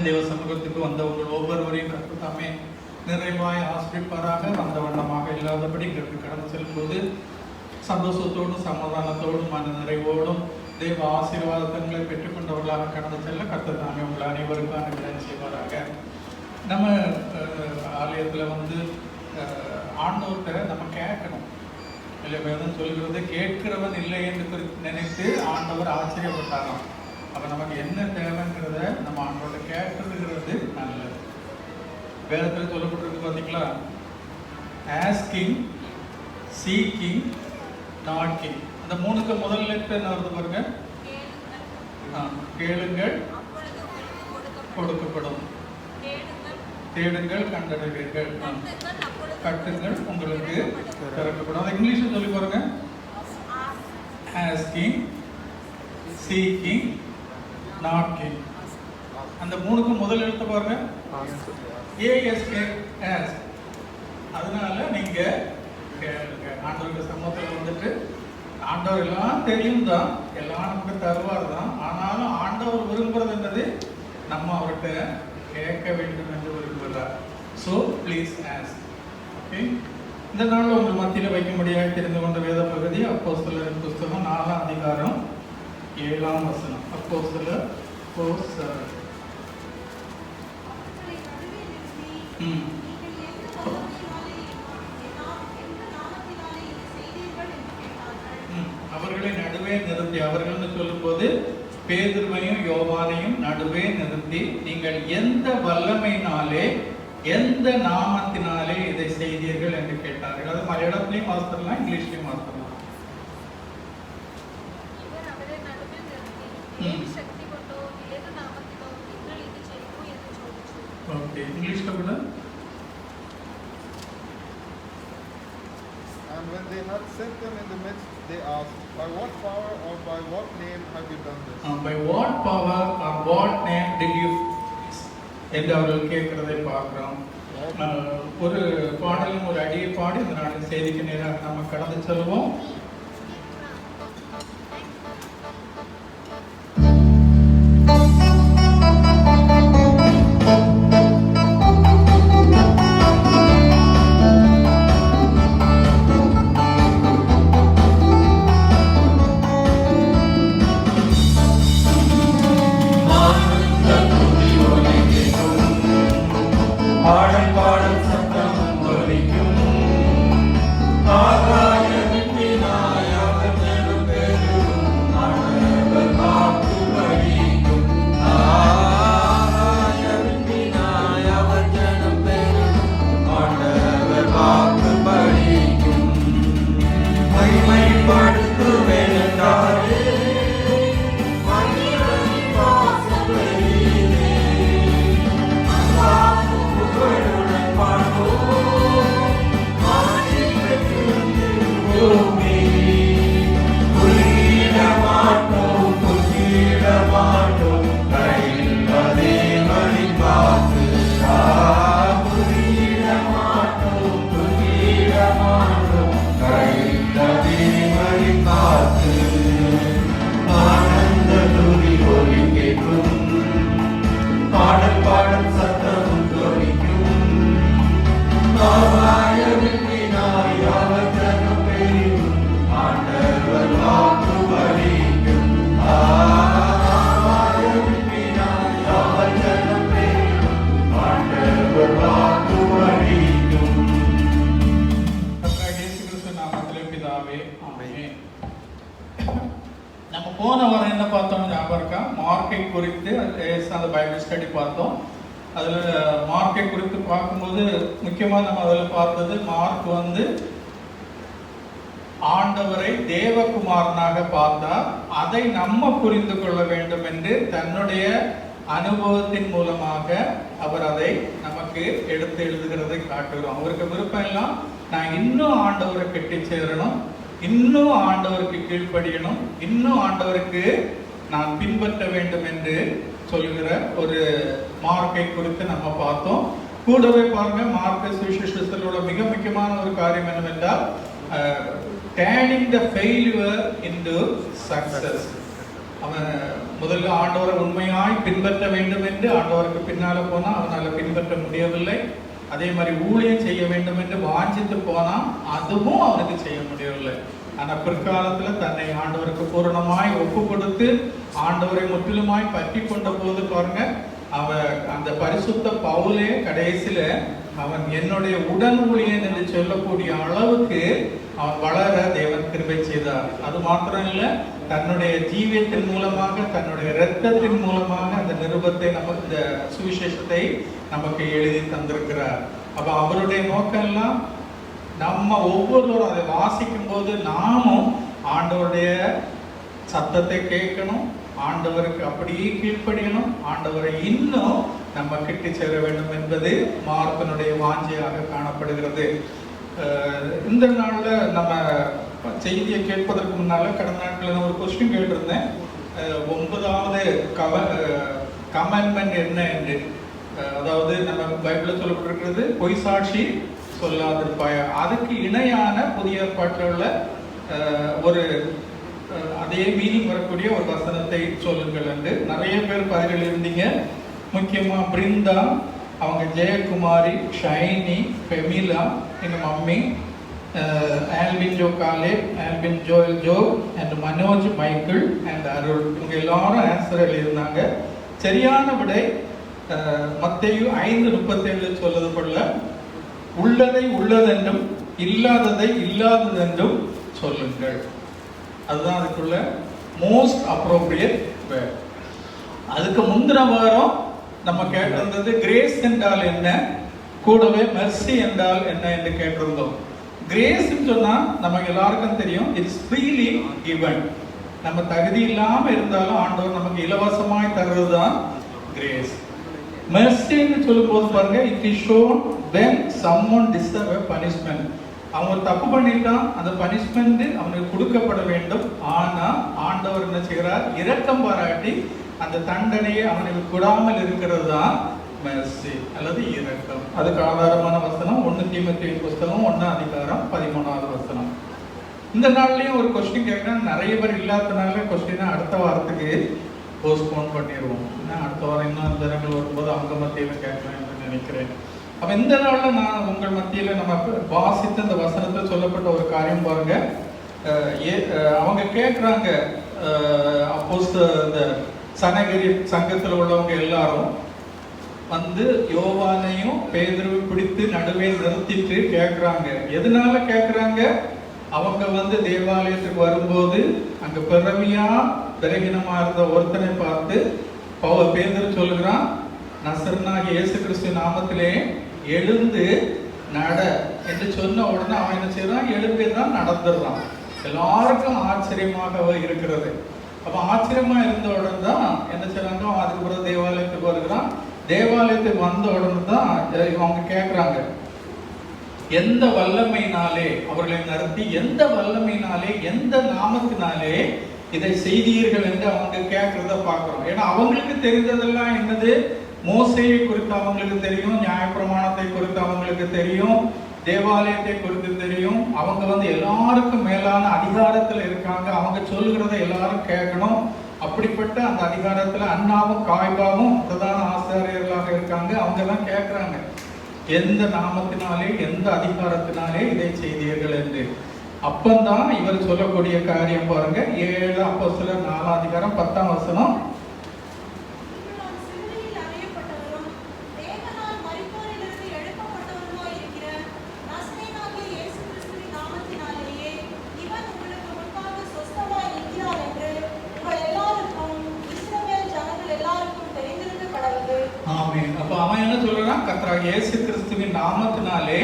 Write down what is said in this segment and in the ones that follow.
தேவ சமூகத்துக்கு வந்தவர்கள் ஒவ்வொருவரையும் கற்று தாமே நிறைவாய் ஆசிரிப்பாராக வந்த வண்ணமாக இல்லாதபடி இங்கு கடந்து செல்லும்போது சந்தோஷத்தோடும் சமாதானத்தோடும் மன நிறைவோடும் தேவ ஆசீர்வாதங்களை பெற்றுக்கொண்டவர்களாக கடந்து செல்ல கர்த்தர் தாமே உங்கள் அனைவருக்கும் அனுகிரகம் செய்வாராக. நம்ம ஆலயத்தில் ஆண்டவர்கிட்ட நம்ம கேட்கணும் இல்லை, வேதம் சொல்கிறது கேட்கிறவன் இல்லை என்று நினைத்து ஆண்டவர் ஆச்சரியப்பட்டாராம். அப்போ நமக்கு என்ன தேவைங்கிறத நம்ம ஆண்டோட கேட்டுருக்கிறது நல்லது. வேதத்தில் சொல்லப்பட்டிருக்கு பார்த்தீங்களா, ஆஸ்கிங், சீக்கிங், நாக்கிங். அந்த மூணுக்கு முதல் லெட்டர் என்ன வருது பாருங்க, கேளுங்கள் கொடுக்கப்படும், தேடுங்கள் கண்டடைவீர்கள், கட்டுங்கள் உங்களுக்கு திறக்கப்படும். அதை இங்கிலீஷில் சொல்லி பாருங்க, ஆஸ்கிங், சீக்கிங், நாக்கிங். அந்த மூணுக்கு முதல் எழுத்து பாருங்க, ஏஎஸ்கே. அதனால நீங்க ஆண்டவருக்கு சமூகத்தில் வந்துட்டு ஆண்டவர் எல்லாம் தெரியும் தான், எல்லாம் நமக்கு தருவார் தான். ஆனாலும் ஆண்டவர் விரும்புறது என்னது, நம்ம அவர்கிட்ட கேட்க வேண்டும் என்று விரும்புகிறார். So please ask. ஓகே, இந்த நாளில் உங்கள் மத்தியில் வைக்கும்படியாக தெரிந்து கொண்ட வேத பகுதி அப்போஸ்தலரின் புஸ்தகம் 4ஆம் அதிகாரம் 7ஆம் வசனம். அப்போஸ்தலர் 4:7. அவர்களை நடுவே நிறுத்தி, அவர்கள்னு சொல்லும்போது பேதுருவையும் யோவானையும் நடுவே நிறுத்தி, நீங்கள் எந்த வல்லமையினாலே எந்த நாமத்தினாலே இதை செய்தீர்கள் என்று கேட்டார்கள். அது மலையாளத்திலையும் வாசிக்கலாம், இங்கிலீஷ்லையும் வாசிக்கலாம். ஓகே, இங்கிலீஷ்ல கூட. And when they had set them in the midst, they asked, by what power or by what name have you done this? By what power or what name did you என்று அவர்கள் கேட்கிறதை பார்க்கிறோம். ஒரு பாடலும் ஒரு அடியை பாடி இந்த நாளின் செய்திக்கு நேராக நம்ம கடந்து செல்வோம். நம்ம போன வாரம் என்ன பார்த்தோம் ஞாபகம் இருக்கா? மார்க்கை குறித்து அந்த பைபிள் ஸ்டடி பார்த்தோம். அதில் மார்க்கை குறித்து பார்க்கும்போது முக்கியமாக நம்ம அதில் பார்த்தது, மார்க் ஆண்டவரை தேவகுமாரனாக பார்த்தார். அதை நம்ம புரிந்து கொள்ள வேண்டும் என்று தன்னுடைய அனுபவத்தின் மூலமாக அவர் அதை நமக்கு எடுத்து எழுதுகிறதை காட்டுகிறோம். அவருக்கு விருப்பம் எல்லாம் நான் இன்னும் ஆண்டவரை கட்டி சேரணும், இன்னும் ஆண்டவருக்கு கீழ்ப்படியணும், இன்னும் ஆண்டவருக்கு நான் பின்பற்ற வேண்டும் என்று சொல்லுகிற ஒரு மார்க்கை குறித்து நம்ம பார்த்தோம். கூடவே பாருங்க, மார்க்க சுவிசேஷத்திலோட மிக முக்கியமான ஒரு காரியம் என்னவென்றால் turning the failure into success. அவன் முதல்ல ஆண்டவரை உண்மையாய் பின்பற்ற வேண்டும் என்று ஆண்டவருக்கு பின்னால போனா அவனால பின்பற்ற முடியவில்லை. அதே மாதிரி ஊழியம் செய்ய வேண்டும் என்று வாஞ்சித்து போனா அதுவும் அவனுக்கு செய்ய முடியவில்லை. ஆனா பிற்காலத்துல தன்னை ஆண்டவருக்கு பூரணமாய் ஒப்பு கொடுத்து ஆண்டவரை முற்றிலுமாய் பற்றி கொண்ட போது பாருங்க, அவன் அந்த பரிசுத்த பவுலே கடைசியில அவன் என்னுடைய உடன் ஊழியன் என்று சொல்லக்கூடிய அளவுக்கு அவன் வளர தேவன் கிருபை செய்தார். அது மாத்திரம் இல்ல, தன்னுடைய ஜீவியத்தின் மூலமாக தன்னுடைய இரத்தத்தின் மூலமாக அந்த நிருபத்தை நமக்கு, இந்த சுவிசேஷத்தை நமக்கு எழுதி தந்திருக்கிறார். அப்ப அவருடைய நோக்கம் எல்லாம் நம்ம ஒவ்வொருவரும் அதை வாசிக்கும் போது நாமும் ஆண்டவருடைய சத்தத்தை கேட்கணும், ஆண்டவருக்கு அப்படியே கீழ்ப்படியணும், ஆண்டவரை இன்னும் நம்ம கிட்டி சேர வேண்டும் என்பது மார்க்கனுடைய வாஞ்சையாக காணப்படுகிறது. இந்த நாள்ல நம்ம செய்தியை கேட்பதற்கு முன்னால கடந்த நாட்கள் ஒரு கொஸ்டின் கேட்டிருந்தேன். 9வது கமெண்ட்மெண்ட் என்ன என்று, அதாவது நம்ம பைபிள்ல சொல்லப்பட்டிருக்கிறது பொய் சாட்சி சொல்லாதிருப்பாய். அதுக்கு இணையான புதிய ஏற்பாட்டில் உள்ள ஒரு அதே மீனிங் வரக்கூடிய ஒரு வசனத்தை சொல்லுங்கள் என்று நிறைய பேர் பதில் இருந்தீங்க. முக்கியமா பிருந்தா, அவங்க ஜெயக்குமாரி, ஷைனி, பெமிலா, எங்க மம்மி, ஆல்வின் ஜோ காலே, Alvin Joel Jo and Manoj Michael and Arul, இவங்க எல்லாரும் ஆன்சர் எழுதியிருந்தாங்க. சரியான விடை மத்தேயு 5:37 சொல்வது போல உள்ளதை உள்ளதென்றும் இல்லாததை இல்லாததென்றும் சொல்லுங்கள். அதுதான் அதுக்குள்ள மோஸ்ட் அப்ரோப்ரியேட் வேர்ட். அதுக்கு முந்தின வாரம் நம்ம கேட்டிருந்தது கிரேஸ் என்றால் என்ன, கூடவே மெர்சி என்றால் என்ன என்று கேட்டிருந்தோம். கிரேஸ் சொன்னா நமக்கு எல்லாருக்கும் தெரியும், இட்ஸ் ஃப்ரீலி கிவன். நம்ம தகுதி இல்லாம இருந்தாலும் ஆண்டவர் நமக்கு இலவசமாய் தருவதுதான் கிரேஸ். மெர்சின்னு சொல்லும் போது பாருங்க, it is shown when someone deserve a punishment. அவன் தப்பு பண்ணிட்டான், அந்த பனிஷ்மெண்ட் அவனுக்கு கொடுக்கப்பட வேண்டும். ஆனா ஆண்டவர் என்ன செய்கிறார், இரக்கம் பாராட்டி அந்த தண்டனையை அவனுக்கு கொடாமல் இருக்கிறது தான் மெர்சி அல்லது இரக்கம். அதுக்கு ஆதாரமான வசனம் 1 தீமோத்தேயு புஸ்தகம் 1:13 வசனம். இந்த நாள்லயும் ஒரு கொஸ்டின் கேட்கணும். நிறைய பேர் இல்லாதனால கொஸ்டினை அடுத்த வாரத்துக்கு போஸ்ட்போன் பண்ணிடுவோம். அடுத்த வாரம் இன்னும் ஜனங்கள் வரும்போது அவங்க மத்தியில கேட்கலாம் என்று நினைக்கிறேன். அப்ப இந்த நாள்ல நான் உங்கள் மத்தியில நம்ம வாசித்த இந்த வசனத்தில் சொல்லப்பட்ட ஒரு காரியம் பாருங்க. அவங்க கேட்கிறாங்க, இந்த சனகிரி சங்கத்தில் உள்ளவங்க எல்லாரும் வந்து யோவானையும் பேதுருவையும் பிடித்து நடுவே நிறுத்திட்டு கேட்கிறாங்க. எதனால கேட்கிறாங்க? அவங்க வந்து தேவாலயத்துக்கு வரும்போது அங்க பிறவியா பிறகினமா இருந்த ஒருத்தனை பார்த்து பேதுரு சொல்லுகிறான், நசரனாகிய இயேசு கிறிஸ்து நாமத்திலே எழுந்து நட என்று சொன்ன உடனே அவன் என்ன செய்யறான், எழுந்திதான் நடந்துடுறான். எல்லாருக்கும் ஆச்சரியமாக இருக்கிறது. அப்ப ஆச்சரியமா இருந்த உடனே தான் என்ன செய்யறாங்க, அதுக்கு பிறகு தேவாலயத்துக்கு வருகிறான். தேவாலயத்துக்கு வந்த உடனே தான் அவங்க கேட்கிறாங்க, எந்த வல்லமையினாலே அவர்களை நடத்தி, எந்த வல்லமையினாலே, எந்த நாமத்தினாலே இதை செய்தீர்கள் என்று அவங்க கேட்கறத பார்க்கிறோம். ஏன்னா அவங்களுக்கு தெரிந்ததெல்லாம் என்னது, மோசையை குறித்து அவங்களுக்கு தெரியும், நியாயப்பிரமாணத்தை குறித்து அவங்களுக்கு தெரியும், தேவாலயத்தை குறித்து தெரியும். அவங்க வந்து எல்லாருக்கும் மேலான அதிகாரத்துல இருக்காங்க. அவங்க சொல்லுகிறத எல்லாரும் கேட்கணும். அப்படிப்பட்ட அந்த அதிகாரத்துல அண்ணாவும் காய்பாவும் பிரதான ஆசிரியர்களாக இருக்காங்க. அவங்க எல்லாம் கேட்கிறாங்க, எந்த நாமத்தினாலே, எந்த அதிகாரத்தினாலே இதை செய்தீர்கள் என்று. அப்பந்தான் இவர் சொல்லக்கூடிய காரியம் பாருங்க, 7 அப்போஸ்தலர் 4:10 அவன் என்ன சொல்றான், கர்த்தராகிய இயேசு கிறிஸ்துவின் நாமத்தினாலே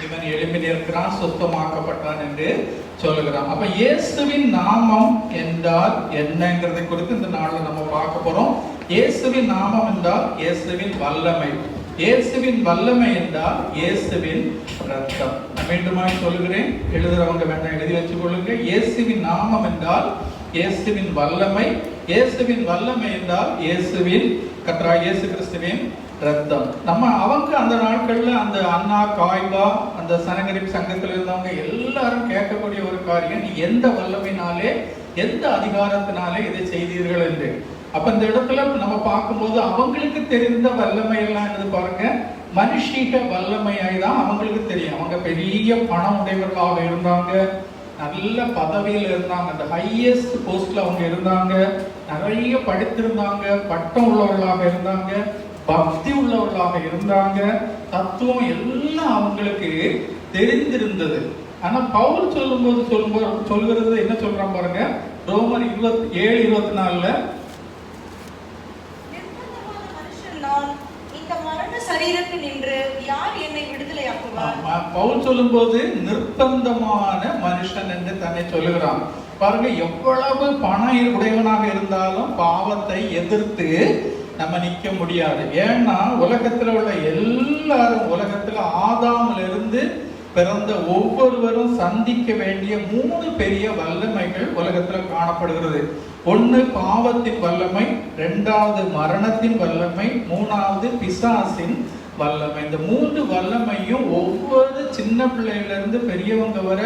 இவன் எழும்பி நிற்கிறான், சுத்தமாக்கப்பட்டான் என்று சொல்லுகிறான். அப்ப இயேசுவின் நாமம் என்றால் என்னங்கிறதை குறித்து இந்த நாள்ல நம்ம பார்க்க போறோம். இயேசுவின் நாமம் என்றால் இயேசுவின் வல்லமை, இயேசுவின் வல்லமை என்றால் இயேசுவின் ரத்தம். நான் மீண்டுமாய் சொல்லுகிறேன், எழுதுறவங்க வேண்டாம் எழுதி வச்சுக் கொள்ளுங்க. இயேசுவின் நாமம் என்றால் இயேசுவின் வல்லமை, இயேசுவின் வல்லமை என்றால் இயேசுவின் கர்த்தராகிய இயேசு கிறிஸ்துவின் ரத்தம். அவங்க அந்த நாட்கள்ல அந்த அண்ணா காய்பா அந்த சனகரிப் சங்கத்தில் இருந்தவங்க எல்லாரும் கேட்கக்கூடிய ஒரு காரியம், நீ எந்த வல்லமையினாலே எந்த அதிகாரத்தினாலே இதை செய்தீர்கள் என்று. அப்ப இந்த இடத்துல நம்ம பார்க்கும்போது அவங்களுக்கு தெரிந்த வல்லமை எல்லாம் என்னது பாருங்க, மனுஷீக வல்லமையாய் தான் அவங்களுக்கு தெரியும். அவங்க பெரிய பணம் உடையவர்களாக இருந்தாங்க, நல்ல பதவியில் இருந்தாங்க, அந்த ஹையஸ்ட் போஸ்ட்ல அவங்க இருந்தாங்க, நிறைய படித்திருந்தாங்க, பட்டம் உள்ளவர்களாக இருந்தாங்க, பக்தி உள்ளவர்களாக இருந்தாங்க, தத்துவம் எல்லாம் அவங்களுக்கு தெரிந்திருந்தது. ஆனா பவுல் சொல்லுகிறது என்ன சொல்றான் பாருங்க, ரோமர் 7:24 பவுல் சொல்லும்போது நிர்பந்தமான மனுஷன் என்று தன்னை சொல்லுகிறான். பாருங்க, எவ்வளவு பணம் உடையவனாக இருந்தாலும் பாவத்தை எதிர்த்து நம்ம நிக்க முடியாது. ஏன்னா உலகத்துல உள்ள எல்லாரும், உலகத்துல ஆதாமில் இருந்து பிறந்த ஒவ்வொருவரும் சந்திக்க வேண்டிய 3 பெரிய வல்லமைகள் உலகத்துல காணப்படுகிறது. ஒன்று பாவத்தின் வல்லமை, 2வது மரணத்தின் வல்லமை, 3வது பிசாசின் வல்லமை. இந்த 3 வல்லமையும் ஒவ்வொரு சின்ன பிள்ளையில இருந்து பெரியவங்க வர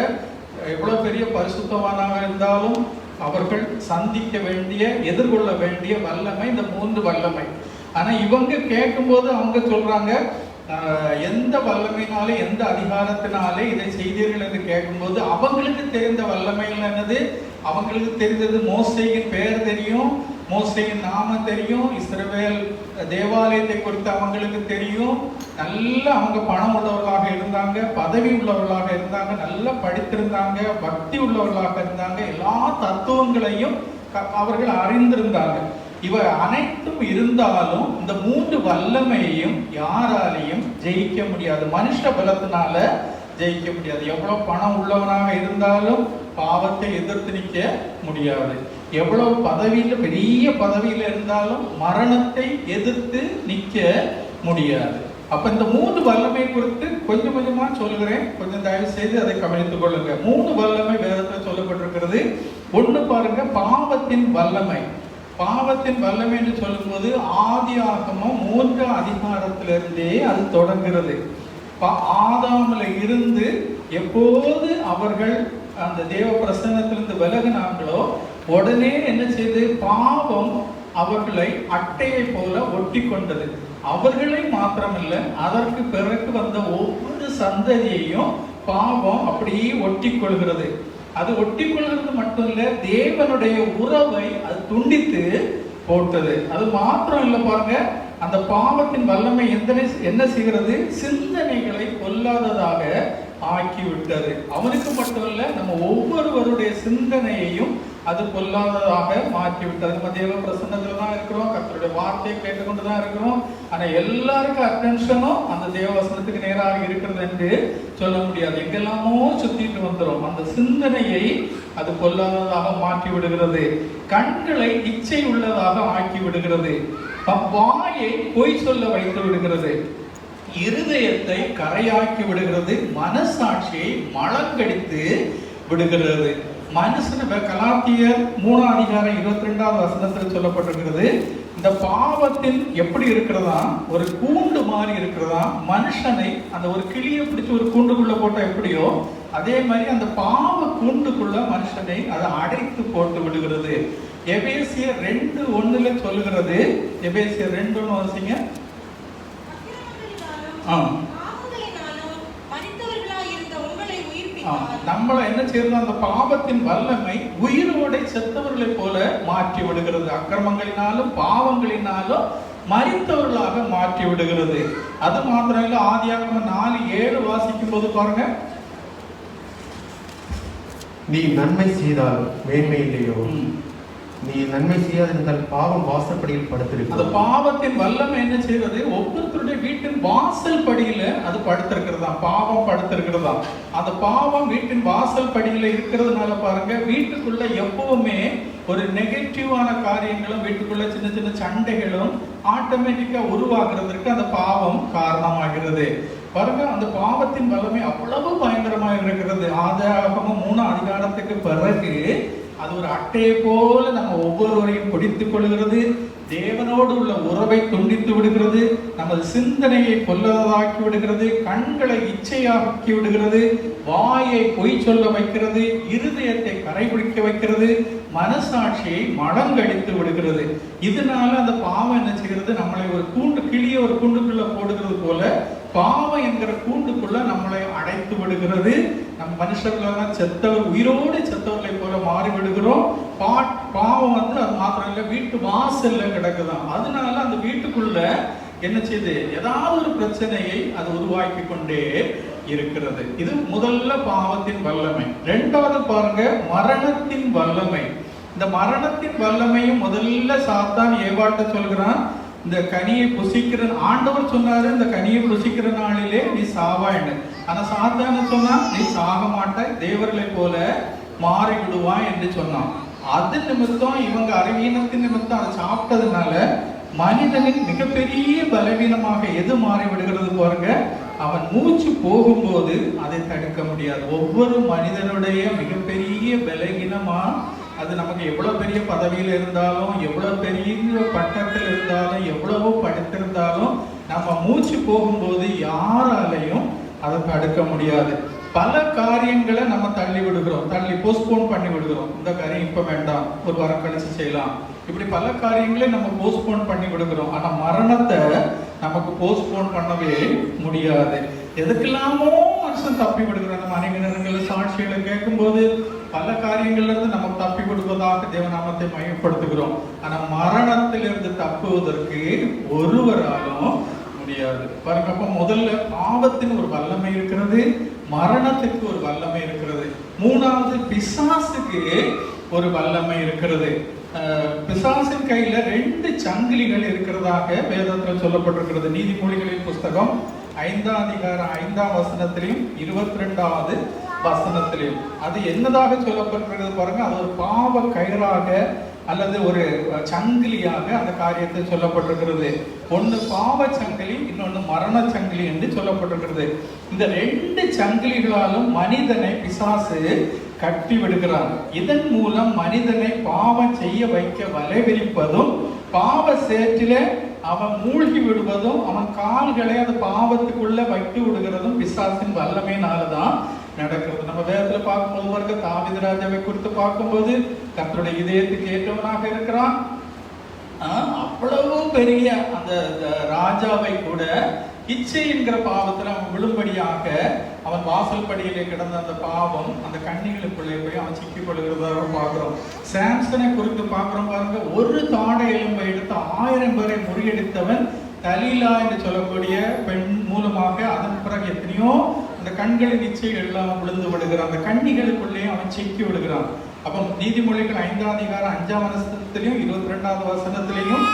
எவ்வளவு பெரிய பரிசுத்தவானாக இருந்தாலும் அவர்கள் சந்திக்க வேண்டிய, எதிர்கொள்ள வேண்டிய வல்லமை இந்த 3 வல்லமை. ஆனா இவங்க கேட்கும்போது அவங்க சொல்றாங்க, எந்த வல்லமையினாலே எந்த அதிகாரத்தினாலே இதை செய்தீர்கள் என்று கேட்கும்போது அவங்களுக்கு தெரிந்த வல்லமைகள் என்னது? அவங்களுக்கு தெரிந்தது மோசேயின் பெயர் தெரியும், மோசேயின் நாமம் தெரியும், இஸ்ரவேல் தேவாலயத்தை குறித்து அவங்களுக்கு தெரியும், நல்ல அவங்க பணம் உள்ளவர்களாக இருந்தாங்க, பதவி உள்ளவர்களாக இருந்தாங்க, நல்லா படித்திருந்தாங்க, பக்தி உள்ளவர்களாக இருந்தாங்க, எல்லா தத்துவங்களையும் அவர்கள் அறிந்திருந்தாங்க. இவ அனைத்தும் இருந்தாலும் இந்த 3 வல்லமையையும் யாராலையும் ஜெயிக்க முடியாது. மனுஷ பலத்தினால ஜெயிக்க முடியாது. எவ்வளவு பணம் உள்ளவனாக இருந்தாலும் பாவத்தை எதிர்த்து நிற்க முடியாது. எவ்வளவு பதவியில, பெரிய பதவியில இருந்தாலும் மரணத்தை எதிர்த்து நிற்க முடியாது. அப்ப இந்த 3 வல்லமை குறித்து கொஞ்சம் கொஞ்சமா சொல்லுகிறேன், கொஞ்சம் தயவு செய்து அதை கவனித்துக் கொள்ளுங்க. 3 வல்லமை வேதத்தில் சொல்லப்பட்டிருக்கிறது. ஒண்ணு பாருங்க, பாவத்தின் வல்லமை. பாவத்தின் வல்லமை என்று சொல்லும்போது ஆதியாகமம் 3 அதிகாரத்திலிருந்தே அது தொடங்குகிறது. ஆதாமில் இருந்து எப்போது அவர்கள் அந்த தேவ பிரசன்னத்திலிருந்து விலகினாங்களோ உடனே என்ன செய்து, பாவம் அவர்களை அட்டையை போல ஒட்டி கொண்டது. அவர்களை மாத்திரமல்ல, அதற்கு பிறகு வந்த ஒவ்வொரு சந்ததியையும் பாவம் அப்படியே ஒட்டி கொள்கிறது. அது ஒட்டி கொள்கிறது மட்டும் இல்ல, தேவனுடைய உறவை அது துண்டித்து போட்டது. அது மாத்திரம் இல்ல பாருங்க, அந்த பாவத்தின் வல்லமை என்ன செய்கிறது? சிந்தனைகளை கொல்லாததாக ஆக்கிவிட்டது. அவனுக்கு மட்டுமல்ல, நம்ம ஒவ்வொருவருடைய சிந்தனையையும் அது கொல்லாததாக மாற்றிவிட்டது. நம்ம தேவ பிரசன்னத்துல தான் இருக்கிறோம், கர்த்தருடைய வார்த்தையை கேட்டுக்கொண்டுதான் இருக்கிறோம். ஆனா எல்லாருக்கும் அட்டென்ஷனும் அந்த தேவ வசனத்துக்கு நேராக இருக்கிறது என்று சொல்ல முடியாது. எங்கெல்லாமோ சுத்திட்டு வந்துடும். அந்த சிந்தனையை அது கொல்லாததாக மாற்றி விடுகிறது. கண்களை இச்சை உள்ளதாக ஆக்கி விடுகிறது. வாயை பொய் சொல்ல வைத்து விடுகிறது. இருதயத்தை கரையாக்கி விடுகிறது. மனசாட்சியை மலங்கடித்து விடுகிறது. மனுஷன் கலாத்தியர் 3:22 சொல்லப்பட்டிருக்கிறது. இந்த பாவத்தின் எப்படி இருக்கிறதா, ஒரு கூண்டு மாதிரி இருக்கிறதா, மனுஷனை அந்த ஒரு கிளியை பிடிச்சு ஒரு கூண்டுக்குள்ள போட்டா எப்படியோ அதே மாதிரி அந்த பாவ கூண்டுக்குள்ள மனுஷனை அதை அடைத்து போட்டு விடுகிறது. எபேசியர் 2:1 சொல்லுகிறது. எபேசியர் 2:1 வாசிங்க. நம்மள என்ன செய்யறது? அந்த பாவத்தின் வல்லமை உயிரோட செத்தவர்களை போல மாற்றி விடுகிறது. அக்கிரமங்களினாலும் பாவங்களினாலும் மரித்தவர்களாக மாற்றி விடுகிறது. அது மாத்திரம் இல்ல, ஆதியாகமம் 4:7 வாசிக்கும் போது பாருங்க, நீ நன்மை செய்தால் மேன்மை இல்லையோ, நீ நன்மை செய்யாதிருந்தால் பாவம் வாசற்படியில் படுத்திருக்கு. அந்த பாவத்தின் வல்லமை என்ன செய்யறது? ஒவ்வொருத்தருடைய வீட்டின் வாசல் படியில அது படுத்திருக்கிறதா, பாவம் படுத்திருக்கிறதா. அந்த பாவம் வீட்டின் வாசல் படியில இருக்கிறதுனால பாருங்க, வீட்டுக்குள்ள எப்பவுமே ஒரு நெகட்டிவான காரியங்களும், வீட்டுக்குள்ள சின்ன சின்ன சண்டைகளும் ஆட்டோமேட்டிக்கா உருவாக்குறதுக்கு அந்த பாவம் காரணமாகிறது. பாருங்க, அந்த பாவத்தின் வல்லமை அவ்வளவு பயங்கரமாக இருக்கிறது. ஆதியாகமம் 3 அதிகாரத்துக்கு பிறகு அது ஒரு அட்டையை போல நம்ம ஒவ்வொருவரையும் பிடித்துக் கொள்கிறது. தேவனோடு உள்ள உறவை துண்டித்து விடுகிறது. நமது சிந்தனையை கொல்லதாக்கி விடுகிறது. கண்களை இச்சையாக்கி விடுகிறது. வாயை பொய் சொல்ல வைக்கிறது. இருதயத்தை கரைபிடிக்க வைக்கிறது. மனசாட்சியை மடங்கடித்து விடுகிறது. இதனால அந்த பாவம் என்ன செய்கிறது? நம்மளை ஒரு கிளிய ஒரு கூண்டுக்குள்ள போடுகிறது போல பாவம் என்கிற கூண்டுக்குள்ள நம்மளை அடைத்து விடுகிறது. நம் மனுஷர்களெல்லாம் செத்தவர், உயிரோடு செத்தவர்களை போல மாறி விடுகிறோம். பாவம் அது மாத்திரம் இல்லை, வீட்டு வாசல்ல கிடக்குதான். அதனால அந்த வீட்டுக்குள்ள என்ன செய்யுது? ஏதாவது ஒரு பிரச்சனையை அது உருவாக்கி கொண்டே இருக்கிறது. இது முதல்ல பாவத்தின் வல்லமை. ரெண்டாவது பாருங்க, மரணத்தின் வல்லமை. இந்த மரணத்தின் வல்லமையும் முதல்ல சாத்தான் ஏவாட்ட சொல்கிறான், இந்த கனியை புசிக்கிற ஆண்டவர் சொன்னாரு, இந்த கனியை புசிக்கிற நாளிலே நீ சாவாயின்னு. ஆனா சாத்தான சொன்னா நீ சாக மாட்டாய், தேவர்களை போல மாறி விடுவாய் என்று சொன்னான். அது நிமித்தம் இவங்க அறிவீனத்தின் நிமித்தம் அதை சாப்பிட்டதுனால மனிதனின் மிகப்பெரிய பலவீனமாக எது மாறி விடுகிறது பாருங்க, அவன் மூச்சு போகும்போது அதை தடுக்க முடியாது. ஒவ்வொரு மனிதனுடைய மிகப்பெரிய பலவீனமா, அது நமக்கு எவ்வளவு பெரிய பதவியில் இருந்தாலும், எவ்வளவு பெரிய பட்டத்தில் இருந்தாலும், எவ்வளவோ படித்திருந்தாலும், நம்ம மூச்சு போகும்போது யாராலையும் அதை தடுக்க முடியாது. பல காரியங்களை நம்ம தள்ளி விடுகிறோம், போஸ்ட்போன் பண்ணி விடுகிறோம். இந்த காரியம் இப்ப வேண்டாம், ஒரு வாரம் கழிச்சு செய்யலாம். இப்படி பல காரியங்களை நம்ம போஸ்ட்போன் பண்ணி விடுகிறோம். ஆனா மரணத்தை நமக்கு போஸ்ட்போன் பண்ணவே முடியாது. எதுக்கெல்லாமோ மனுஷன் தப்பி விடுகிறான். நம்ம அநேக சாட்சிகளை கேட்கும் போது பல காரியங்கள்ல இருந்து நம்ம தப்பி விடுவதாக தேவநாமத்தை மையப்படுத்துகிறோம். ஆனா மரணத்திலிருந்து தப்புவதற்கு ஒருவராலும் முடியாது. பாருங்க, அப்ப முதல்ல பாவத்தின் ஒரு வல்லமை இருக்கிறது, மரணத்துக்கு ஒரு வல்லமை இருக்கிறது. மூணாவது பிசாசுக்கு ஒரு வல்லமை இருக்கிறது. பிசாசின் கையில 2 சங்கிலிகள் இருக்கிறதாக வேதத்தில் சொல்லப்பட்டிருக்கிறது. நீதிமொழிகளின் புஸ்தகம் 5ஆம் அதிகாரம் 5ஆம் வசனத்திலையும் 22வது வசனத்திலையும் அது என்னதாக சொல்லப்பட்டிருக்கிறது பாருங்க. அது ஒரு பாவ கயிறாக அல்லது ஒரு சங்கிலியாக அந்த காரியத்தை சொல்லப்பட்டிருக்கிறது. ஒன்னு பாவ சங்கிலி, இன்னொன்னு மரண சங்கிலி என்று சொல்லப்பட்டிருக்கிறது. இந்த 2 சங்கிலிகளாலும் மனிதனை பிசாசு கட்டி விடுகிறான். இதன் மூலம் மனிதனை பாவம் செய்ய வைக்க வலைவிரிப்பதும், பாவ சேற்றில அவன் மூழ்கி விடுவதும், அவன் கால்களை அந்த பாவத்துக்குள்ள வைத்து விடுகிறதும் பிசாசின் வல்லமையினாலதான் நடக்கிறது. நம்ம வேதத்துல பார்க்கும்போது தாவீது ராஜாவை குறித்து பார்க்கும்போது கர்த்தருடைய இதயத்துக்கு ஏற்றவனாக இருக்கிறான். அவ்வளவு பெரிய அந்த ராஜாவை கூட இச்சை என்கிற பாவத்துல அவன் விழும்படியாக அவன் வாசல் படியிலே கிடந்த அந்த பாவம் அந்த கண்ணிகளுக்குள்ளே போய் அவன் சிக்கிக் கொள்கிறதாக பார்க்கிறோம். சாம்சனை குறித்து பார்க்கிறோம் பாருங்க. ஒரு தாடை எலும்பை எடுத்து 1000 பேரை முறியடித்தவன் தலீலா என்று சொல்லக்கூடிய பெண் மூலமாக அதன் பிறகு எத்தனையோ அந்த கண்களின் இச்சை எல்லாம் விழுந்து விடுகிறான். அந்த கண்ணிகளுக்குள்ளே அவன் சிக்கி விடுகிறான். அப்ப நீதிமொழிகள் 5ஆம் அதிகாரம் 5ஆம் வசனத்திலையும் 22வது வசனத்திலையும்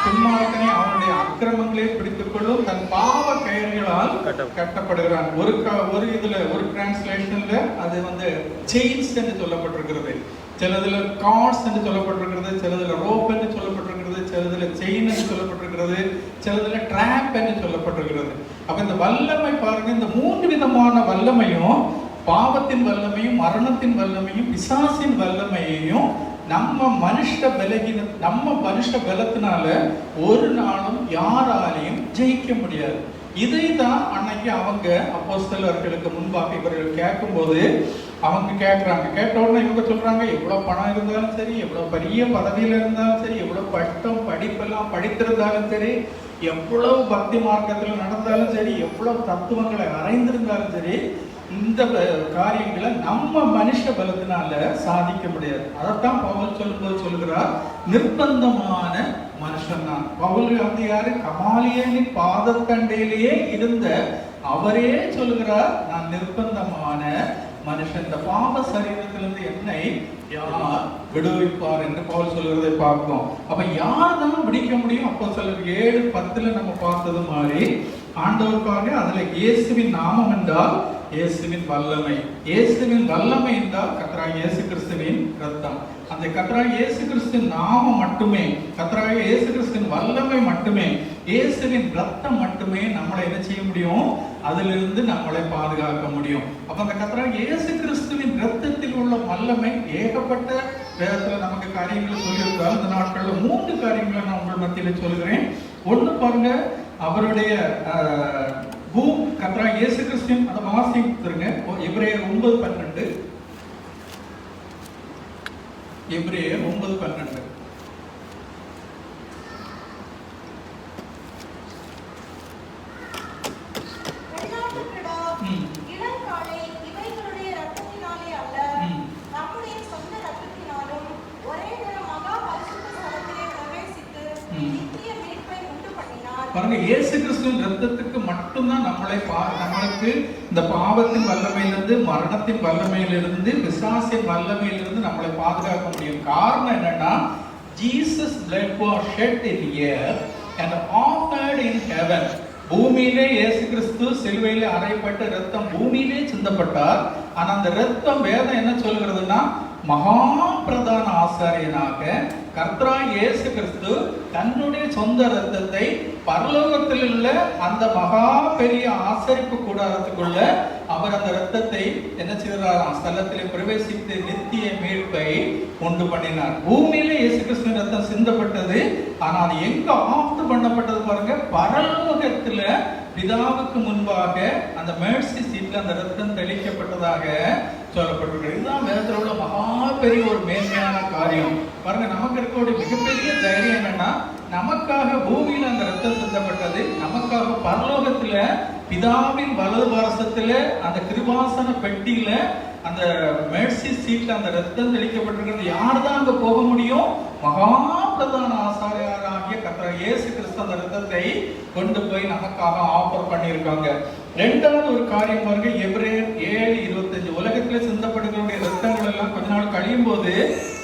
துன்மார்க்கனை அவனுடைய அக்கிரமங்களை பிடித்துக் கொள்ளும் தன் பாவ கயிறுகளால் கட்டப்படுகிறான். ஒரு இதுல ஒரு டிரான்ஸ்லேஷன்ல அது செயின்ஸ் என்று சொல்லப்பட்டிருக்கிறது, சிலதுல கார்ட்ஸ் என்று சொல்லப்பட்டிருக்கிறது, சிலதுல ரோப் என்று சொல்லப்பட்டிருக்கிறது, சிலதுல செயின் என்று சொல்லப்பட்டிருக்கிறது, சிலதுல ட்ராப் என்று சொல்லப்பட்டிருக்கிறது. அப்ப இந்த வல்லமை பாருங்க, இந்த 3 விதமான வல்லமையும், பாவத்தின் வல்லமையும், மரணத்தின் வல்லமையும், பிசாசின் வல்லமையையும் நம்ம மனுஷ பலத்தினால ஒரு நாளும் யாராலையும் ஜெயிக்க முடியாது. இதை தான் அன்னைக்கு அவங்க அப்போஸ்தலர்களுக்கு முன்பாக இவர்கள் கேட்கும்போது அவங்க கேட்கறாங்க. கேட்ட உடனே இவங்க சொல்றாங்க, எவ்வளவு பணம் இருந்தாலும் சரி, எவ்வளவு பெரிய பதவியில இருந்தாலும் சரி, எவ்வளவு பட்டம் படிப்பெல்லாம் படித்திருந்தாலும் சரி, எவ்வளவு பக்தி மார்க்கத்தில் நடந்தாலும் சரி, எவ்வளவு தத்துவங்களை அறைந்திருந்தாலும் சரி, இந்த காரியங்களை நம்ம மனுஷ பலத்தினால சாதிக்க முடியாது. அதைத்தான் பவுல் சொல்லும்போது சொல்லுகிறார், நிர்பந்தமான மனுஷன் தான். பவுல் யாரு? கமாலியலின் பாதத்தண்டையிலேயே இருந்த அவரே சொல்லுகிறார், நான் நிர்பந்தமான மனுஷன். இந்த பாவ சரீரத்திலிருந்து என்னை யார் விடுவிப்பார் என்று பவுல் சொல்லுறதை பார்ப்போம். அப்ப யார் தான் விடுவிக்க முடியும்? அப்போஸ்தலர் 7:10 நம்ம பார்த்தது மாதிரி ஆண்டவருக்காக அதுல இயேசுவின் நாமம் என்றால் இயேசுவின் வல்லமை. இயேசுவின் வல்லமை என்றால் கர்த்தராகிய இயேசு கிறிஸ்துவின் ரத்தம். அந்த கர்த்தராகிய இயேசு கிறிஸ்துவின் நாமம் மட்டுமே, கர்த்தராகிய இயேசு கிறிஸ்துவின் வல்லமை மட்டுமே, இயேசுவின் ரத்தம் மட்டுமே நம்மளை என்ன செய்ய முடியும், அதிலிருந்து நம்மளை பாதுகாக்க முடியும். அப்ப அந்த கர்த்தராகிய இயேசு கிறிஸ்துவின் ரத்தத்தில் உள்ள வல்லமை ஏகப்பட்ட வேதத்துல நமக்கு காரியங்களை சொல்லியிருக்கால். இந்த நாட்கள்ல 3 காரியங்களை நான் உங்கள் மத்தியில சொல்கிறேன். ஒண்ணு பாருங்க, அவருடைய கர்த்தராகிய இயேசு கிறிஸ்துவின் அந்த வாசித்துருங்க. எபிரேயர் 9:12. எபிரேயர் 9:12. பாருங்க, இயேசு கிறிஸ்துவின் ரத்தத்துக்கு மட்டும்தான் நம்மளுக்கு இந்த பாவத்தின் வல்லமையிலிருந்து, மரணத்தின் வல்லமையிலிருந்து, பிசாசின் வல்லமையிலிருந்து நம்மளை பாதுகாக்க முடியும். காரணம் என்னன்னா, Jesus blood was shed in earth and offered in heaven. பூமியிலே இயேசு கிறிஸ்து சிலுவையிலே அறையப்பட்ட ரத்தம் பூமியிலே சிந்தப்பட்டார். ஆனா அந்த ரத்தம் வேதம் என்ன சொல்கிறதுனா, மகா பிரதான ஆசாரியனாக கர்த்தராகிய இயேசு கிறிஸ்து தன்னுடைய சொந்த ரத்தத்தை பரலோகத்தில் உள்ள அந்த மகா பெரிய ஆசரிப்பு கூடாரத்துக்குள்ள அவர் அந்த ரத்தத்தை என்ன செய்தாராம், ஸ்தலத்திலே பிரவேசித்து நித்திய மீட்பை உண்டு பண்ணினார். பூமியிலே இயேசு கிறிஸ்துவின் ரத்தம் சிந்தப்பட்டது. ஆனா அது எங்க ஆஃப்ட் பண்ணப்பட்டது பாருங்க, பரலோகத்துல பிதாவுக்கு முன்பாக அந்த மேர்சி சீட்ல அந்த ரத்தம் தெளிக்கப்பட்டதாக சொல்லப்பட்டிருக்கிறது. இதுதான் வேதத்தில் உள்ள மகா பெரிய ஒரு மேன்மையான காரியம். பாருங்க, நமக்கு இருக்கக்கூடிய மிகப்பெரிய தைரியம் என்னன்னா, நமக்காக பூமியில அந்த ரத்தம் சிந்தப்பட்டது, நமக்காக பரலோகத்துல பிதாவின் வலது பாரசத்துல அந்த கிருபாசன பெட்டியில அந்த மேர்சி சீட்ல அந்த ரத்தம் தெளிக்கப்பட்டிருக்கிறது. யார் தான் அங்க போக முடியும்? மகா பிரதான ஆசாரியராகிய கர்த்தர் இயேசு கிறிஸ்து அந்த ரத்தத்தை கொண்டு போய் நமக்காக ஆஃபர் பண்ணியிருக்காங்க. ரெண்டாவது ஒரு காரியம் பாருங்க, எபிரேயர் 7:25. உலகத்துல சிந்தப்படுகிற ரத்தங்கள் எல்லாம் கொஞ்ச நாள் கழியும் போது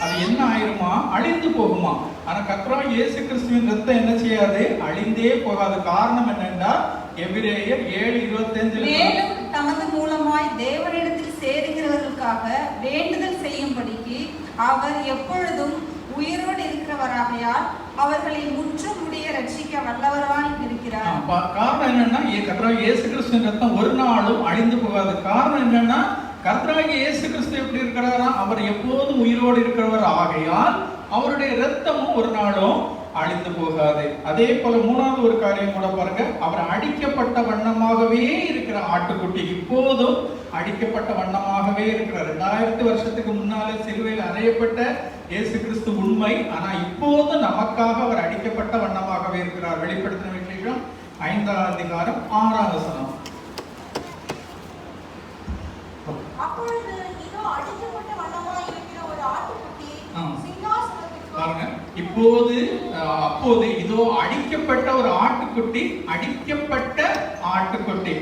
அது என்ன ஆயிருமா, அழிந்து போகுமா. ஆனா கர்த்தர் இயேசு கிறிஸ்துவின் ரத்தம் என்ன செய்யாது, அழிந்தே போகாது. காரணம் என்னன்னா, எபிரேயர் 7:25 மேலும் தமது மூலமாய் தேவனிடத்தில் சேருகிறவர்களுக்காக வேண்டுதல் செய்யும்படிக்கு அவர் எப்பொழுதும் உயிரோடு இருக்கிறவராகையால் அவர்களை முற்றும் முடிய ரட்சிக்க வல்லவராய் இருக்கிறார். காரணம் என்னன்னா, கர்த்தராகிய இயேசு கிறிஸ்துவின் ரத்தம் ஒரு நாளும் அழிந்து போகாது. காரணம் என்னன்னா, கர்த்தராகிய இயேசு கிறிஸ்து எப்படி இருக்கிறாரா, அவர் எப்போதும் உயிரோடு இருக்கிறவர் ஆகையால் அவருடைய ரத்தமும் ஒரு நாளும் அழிந்து போகாது. அதே போல 3வது ஒரு காரியம் கூட பாருங்க, அவர் அடிக்கப்பட்ட வண்ணமாகவே இருக்கிற ஆட்டுக்குட்டி, இப்போதும் அடிக்கப்பட்ட வண்ணமாகவே இருக்கிறார். 2000 வருஷத்துக்கு முன்னாலே சிலுவையில் அறையப்பட்ட இயேசு கிறிஸ்து உண்மை. ஆனா இப்போது நமக்காக அவர் அடிக்கப்பட்ட வண்ணமாகவே இருக்கிறார். வெளிப்படுத்தின விசேஷம் 5ஆம் அதிகாரம் 6ஆம் வசனம். அப்பொழுது இதோ அடிக்கப்பட்ட வண்ணமாய் இருக்கிற ஒரு ஆட்டுக்குட்டி பாருங்க, அப்போது இதோ அடிக்கப்பட்ட ஒரு ஆட்டுக்குட்டி, அடிக்கப்பட்ட ஆட்டுக்குட்டி.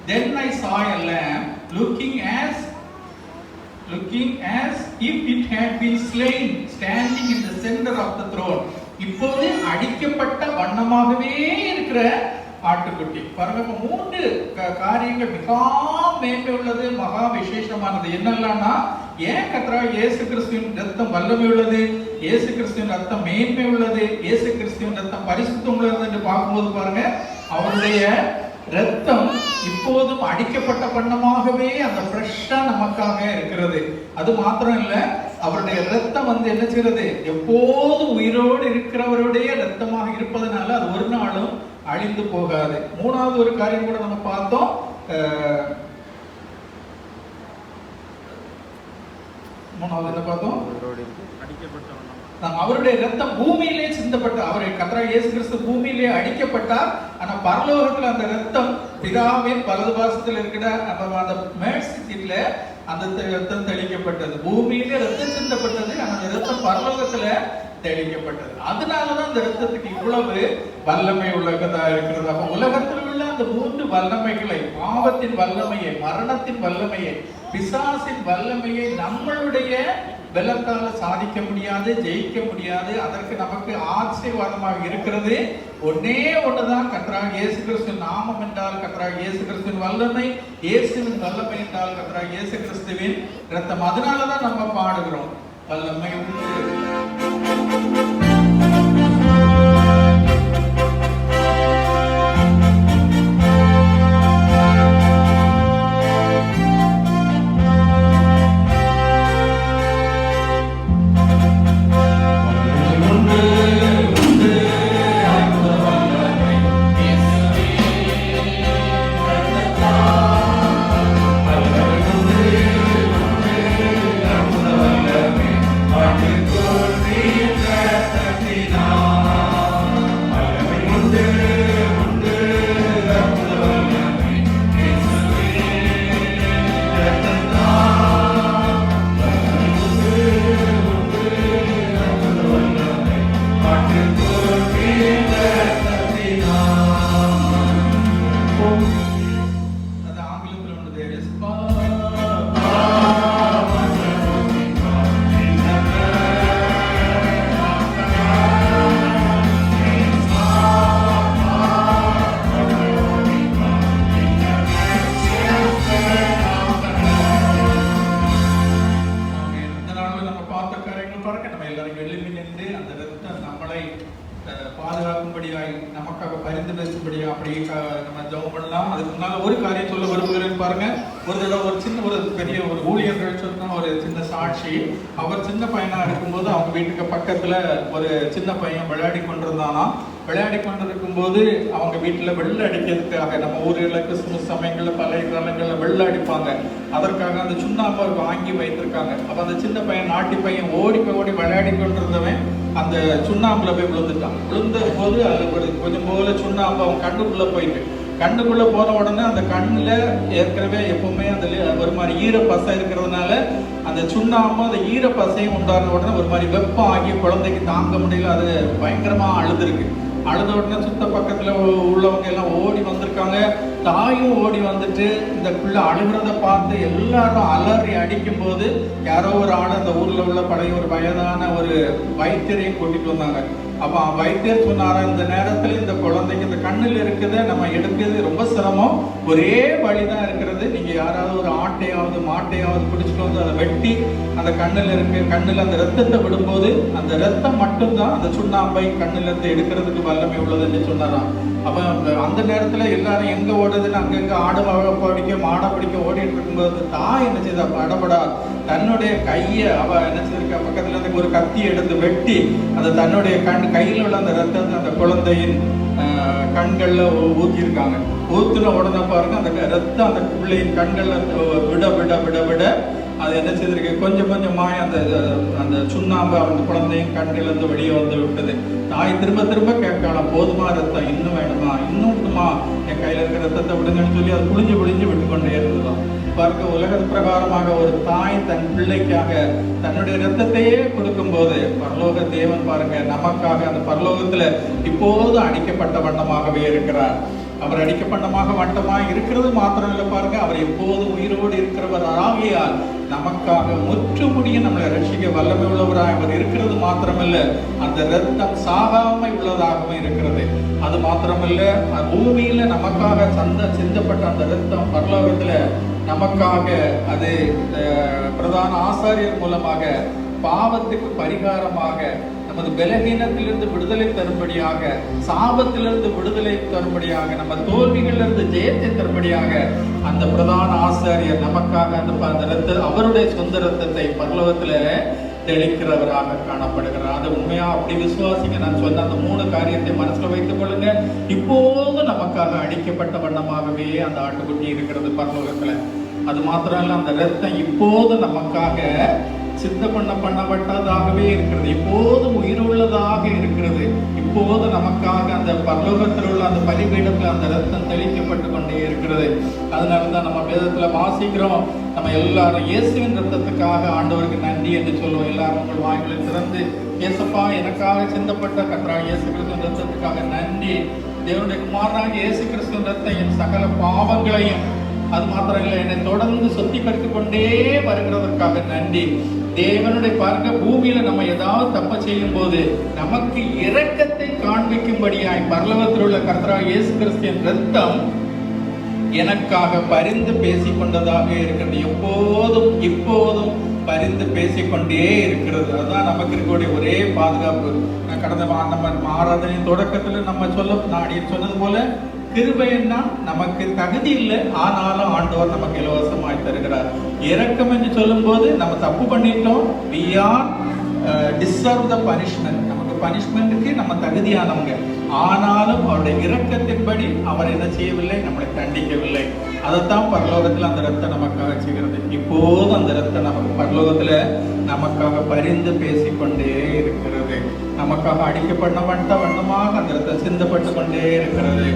Then I saw a lamb looking as if it had been slain, standing in the center of the throne. இப்போது அடிக்கப்பட்ட வண்ணமாகவே இருக்கிற ஆட்டுக்குட்டி. பாருங்க, 3 காரியங்கள் மிக மேன்மை உள்ளது, மகா விசேஷமானது. என்னெல்லாம்னா, ஏன் கர்த்தராகிய இயேசு கிறிஸ்துவின் ரத்தம் வல்லமை உள்ளது, இயேசு கிறிஸ்துவின் ரத்தம் மேன்மை உள்ளது, இயேசு கிறிஸ்துவின் ரத்தம் பரிசுத்தம் உள்ளது என்று பார்க்கும்போது பாருங்க, அவருடைய ரத்தம் இப்போதும் அடிக்கப்பட்ட வண்ணமாகவே அந்த ஃப்ரெஷ்ஷா நமக்காக இருக்கிறது. அது மாத்திரம் இல்ல, அவருடைய ரத்தம் என்ன செய்யறது, எப்போதும் உயிரோடு இருக்கிறவருடைய ரத்தமாக இருப்பதனால அது ஒரு நாளும் அழிந்து போகாது. 3வது ஒரு காரியம் கூட நம்ம பார்த்தோம். என்ன பார்த்தோம்? அவருடைய ரத்தம் பூமியிலே சிந்தப்பட்ட, அவரை கர்த்தராகிய இயேசு கிறிஸ்து பூமியிலே அடிக்கப்பட்டார். ஆனா பரலோகத்துல அந்த ரத்தம் பிதாவின் வலது பாரசத்தில் இருக்கிற அந்த மேர்சி சீட்ல அந்த ரத்தம் தெளிக்கப்பட்டது. பூமியிலே ரத்தம் சிந்தப்பட்டது, ஆனா அந்த ரத்தம் பரலோகத்துல தெளிக்கப்பட்டது. அதனாலதான் அந்த ரத்தத்துக்கு இவ்வளவு வல்லமை உள்ளதா இருக்கிறது. அப்ப உலகத்தில் உள்ள அந்த 3 வல்லமைகளை, பாவத்தின் வல்லமையை, மரணத்தின் வல்லமையை, பிசாசின் வல்லமையை நம்மளுடைய பலத்தால சாதிக்க முடியாது, ஜெயிக்க முடியாது. அதற்கு நமக்கு ஆசீர்வாதமாக இருக்கிறது ஒன்னே ஒண்ணுதான், கர்த்தராகிய இயேசு கிறிஸ்துவின் நாமம் என்றால் கர்த்தராகிய இயேசு கிறிஸ்துவின் வல்லமை, இயேசுவின் வல்லமை என்றால் கர்த்தராகிய இயேசு கிறிஸ்துவின் இரத்தம். அதனாலதான் நம்ம பாடுகிறோம், வல்லமை உண்டு. பாதுகாக்கும்படியாய் நமக்காக பரிந்து பேசும்படியா அப்படி நம்ம ஜெபம் பண்ணலாம். அதுக்கு முன்னால ஒரு காரியம் சொல்ல விரும்புகிறேன் பாருங்க. ஒரு தடவை ஒரு பெரிய ஊழியர்கள் சொன்ன ஒரு சின்ன சாட்சி. அவர் சின்ன பையனா இருக்கும்போது அவங்க வீட்டுக்கு பக்கத்துல ஒரு சின்ன பையன் விளையாடி கொண்டிருந்தானா. விளையாடி கொண்டிருக்கும் போது அவங்க வீட்டுல வெள்ளை அடிக்கிறதுக்காக, நம்ம ஊர்ல கிறிஸ்துமஸ் சமயங்கள்ல பழைய காலங்கள்ல வெள்ளை அடிப்பாங்க, அதற்காக அந்த சுண்ணாம்பை வாங்கி வைத்திருக்காங்க. அப்ப அந்த சின்ன பையன், நாட்டி பையன் ஓடி விளையாடி கொண்டிருந்தவன் அந்த சுண்ணாம்புல போய் விழுந்துட்டான். விழுந்த போது அதுல கொஞ்சம் போல சுண்ணாம்பு அவன் கண்ணுக்குள்ள போன உடனே அந்த கண்ணுல ஏற்கனவே எப்பவுமே அதுல ஒரு மாதிரி ஈரப்பசை இருக்கிறதுனால அந்த சுண்ணாம்பு அந்த ஈரப்பசையும் உண்டான உடனே ஒரு மாதிரி வெப்பம் ஆகி குழந்தைக்கு தாங்க முடியல. அது பயங்கரமா அழுத உடனே சுத்த பக்கத்துல உள்ளவங்க எல்லாம் ஓடி வந்திருக்காங்க. தாயும் ஓடி வந்துட்டு இந்த பிள்ளை அழுகிறத பார்த்து எல்லாரும் அலறி அடிக்கும் போது யாரோ ஒரு ஆள் அந்த ஊர்ல உள்ள பழைய ஒரு வயதான ஒரு வைத்தியரையும் கூட்டிட்டு வந்தாங்க. அப்ப வைத்தியர் சொன்னாரா, இந்த நேரத்துல இந்த குழந்தைக்கு இந்த கண்ணில் இருக்குது, நம்ம எடுக்கிறது ரொம்ப சிரமம், ஒரே வழிதான் இருக்கிறது, நீங்க யாராவது ஒரு ஆட்டையாவது மாட்டையாவது பிடிச்சிட்டு வந்து அதை வெட்டி அந்த கண்ணில் அந்த ரத்தத்தை விடும்போது அந்த ரத்தம் மட்டும்தான் அந்த சுண்ணாம்பை கண்ணில் இருந்து எடுக்கிறதுக்கு வல்லமை உள்ளதுன்னு சொன்னாராம். அப்ப அந்த நேரத்துல எல்லாரும் எங்க ஓடுதுன்னு அங்கங்க ஆடு பிடிக்க மாடை பிடிக்க ஓடிட்டு இருக்கும்போது தாய் என்ன செய்தா, படபடா தன்னுடைய கையை அவ என்ன செய்திருக்கா, பக்கத்துல இருந்து ஒரு கத்தி எடுத்து வெட்டி அந்த தன்னுடைய கையில் உள்ள அந்த ரத்தத்தை அந்த குழந்தையின் கண்கள்ல ஊத்திருக்காங்க. ஊத்துன உடனே பாருங்க அந்த ரத்தம் அந்த பிள்ளையின் கண்கள்ல விட விட விட விட அது என்ன செய்திருக்கு, கொஞ்சம் கொஞ்சமாய் அந்த சுண்ணாம்பு அந்த குழந்தையும் கண்கள் இருந்து வெளியே வந்து விட்டது. தாய் திரும்ப கேட்கலாம், போதுமா ரத்தம், இன்னும் வேணுமா, இன்னும் விட்டுமா, என் கையில இருக்கிற ரத்தத்தை விடுங்கன்னு சொல்லி அது புளிஞ்சு விட்டு கொண்டே இருந்ததுதான். பாருங்க, உலக பிரகாரமாக ஒரு தாய் தன் பிள்ளைக்காக தன்னுடைய ரத்தத்தையே கொடுக்கும் போது பரலோக தேவன் பாருங்க நமக்காக அந்த பரலோகத்துல இப்போது அடிக்கப்பட்ட வண்ணமாகவே இருக்கிறார். அவர் அடிக்கப்பட்டமாக வட்டமாக இருக்கிறது மாத்திரம் இல்லை பாருங்க, அவர் எப்போதும் உயிரோடு இருக்கிறவர் ஆகியால் நமக்காக முற்றுமுடிய நம்மளை ரட்சிக்க வல்லமை உள்ளவராக அவர் இருக்கிறது மாத்திரமல்ல, அந்த ரத்தம் சாகாமை உள்ளதாகவும் இருக்கிறது. அது மாத்திரமல்ல, பூமியில நமக்காக சிந்தப்பட்ட அந்த ரத்தம் பரலோகத்துல நமக்காக அது பிரதான ஆசாரியர் மூலமாக பாவத்துக்கு பரிகாரமாக, நமது பலகீனத்திலிருந்து விடுதலை தரும்படியாக, சாபத்திலிருந்து விடுதலை தரும்படியாக, நம்ம தோல்விகளிலிருந்து ஜெயத்தை தரும்படியாக அந்த பிரதான ஆசாரியர் நமக்காக அந்த அவருடைய சொந்த ரத்தத்தை பரலோகத்துல தெளிக்கிறவராக காணப்படுகிறார். அது உண்மையா அப்படி விசுவாசிங்க. நான் சொன்ன அந்த 3 காரியத்தை மனசுல வைத்துக் கொள்ளுங்க. இப்போது நமக்காக அடிக்கப்பட்ட வண்ணமாகவே அந்த ஆட்டுக்குட்டி இருக்கிறது பரலோகத்துல. அது மாத்திரம் இல்ல, அந்த ரத்தம் இப்போது நமக்காக பண்ணப்பட்டதாகவே இருக்கிறது, இப்போது உயிருள்ளதாக இருக்கிறது. இப்போது நமக்காக அந்த பரலோகத்தில் உள்ள அந்த பலிபீடத்தில் அந்த ரத்தம் தெளிக்கப்பட்டு கொண்டே இருக்கிறது. அதனாலதான் நம்ம வேதத்துல வாசிக்கிறோம், நம்ம எல்லாரும் இயேசுவின் ரத்தத்துக்காக ஆண்டவருக்கு நன்றி என்று சொல்லுவோம். எல்லாரும் உங்கள் வாய்களை திறந்து, இயேசப்பா எனக்காக சிந்தப்பட்ட கர்த்தராகிய இயேசு கிறிஸ்துவின் ரத்தத்துக்காக நன்றி. தேவனுடைய குமாரனாகிய இயேசு கிறிஸ்துவின் ரத்தம் என் சகல பாவங்களையும், அது மாத்திரம் இல்லை, என்னை தொடர்ந்து சுத்திகரித்துக் கொண்டே வருகிறதற்காக நன்றி. தேவனுடைய பாருங்க, பூமியில நம்ம ஏதாவது தப்பு செய்யும் போது நமக்கு இரக்கத்தை காண்பிக்கும்படியாய் பரலோகத்தில் உள்ள கர்த்தராகிய இயேசு கிறிஸ்துவின் இரத்தம் எனக்காக பரிந்து பேசிக்கொண்டதாக இருக்கிறது. எப்போதும் இப்போதும் பரிந்து பேசிக்கொண்டே இருக்கிறது. அதுதான் நமக்கு இருக்கக்கூடிய ஒரே பாதுகாப்பு. நான் கடந்த நம்ம ஆராதனை தொடக்கத்துல நம்ம நான் சொன்னது போல, கிருபைன்னா நமக்கு தகுதி இல்லை, ஆனாலும் ஆண்டவர் நமக்கு இலவசமாய் தருகிறார். இரக்கம் என்று சொல்லும் போது நம்ம தப்பு பண்ணிட்டோம், we are deserve the punishment, நமக்கு பனிஷ்மெண்ட்டுக்கு நம்ம தகுதியானவங்க. ஆனாலும் அவருடைய இரக்கத்தின்படி அவர் என்ன செய்யவில்லை, நம்மளை தண்டிக்கவில்லை. அதைத்தான் பரலோகத்தில் அந்த ரத்தம் நமக்காக செய்கிறது. இப்போது அந்த ரத்தம் நமக்கு பரலோகத்துல நமக்காக பரிந்து பேசிக்கொண்டே இருக்கிறது. நமக்காக அடிக்கப்பட்ட வண்ணமாக அந்த ரத்தம் சிந்தப்பட்டு கொண்டே இருக்கிறது.